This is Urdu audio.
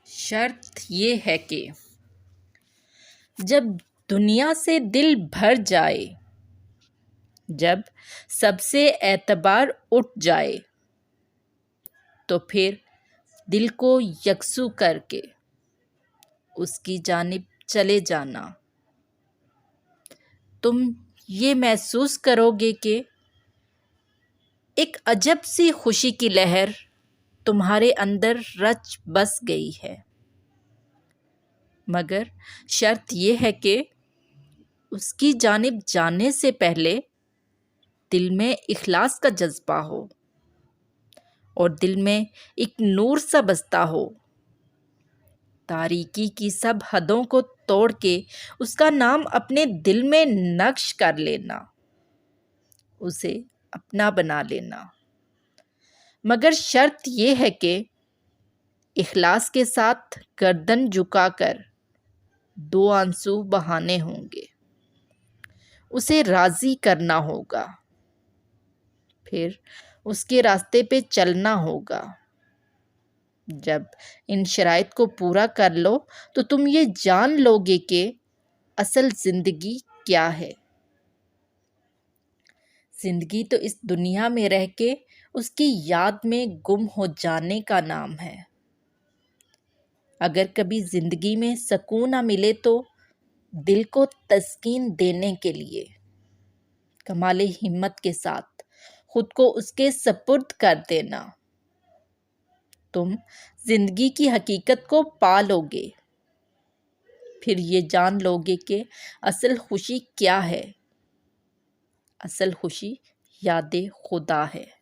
شرط یہ ہے کہ جب دنیا سے دل بھر جائے، جب سب سے اعتبار اٹھ جائے، تو پھر دل کو یکسو کر کے اس کی جانب چلے جانا۔ تم یہ محسوس کرو گے کہ ایک عجب سی خوشی کی لہر تمہارے اندر رچ بس گئی ہے، مگر شرط یہ ہے کہ اس کی جانب جانے سے پہلے دل میں اخلاص کا جذبہ ہو اور دل میں ایک نور سا بستا ہو۔ تاریکی کی سب حدوں کو توڑ کے اس کا نام اپنے دل میں نقش کر لینا، اسے اپنا بنا لینا۔ مگر شرط یہ ہے کہ اخلاص کے ساتھ گردن جھکا کر دو آنسو بہانے ہوں گے، اسے راضی کرنا ہوگا، پھر اس کے راستے پہ چلنا ہوگا۔ جب ان شرائط کو پورا کر لو تو تم یہ جان لو گے کہ اصل زندگی کیا ہے۔ زندگی تو اس دنیا میں رہ کے اس کی یاد میں گم ہو جانے کا نام ہے۔ اگر کبھی زندگی میں سکون نہ ملے تو دل کو تسکین دینے کے لیے کمال ہمت کے ساتھ خود کو اس کے سپرد کر دینا۔ تم زندگی کی حقیقت کو پا لو گے، پھر یہ جان لو گے کہ اصل خوشی کیا ہے۔ اصل خوشی یاد خدا ہے۔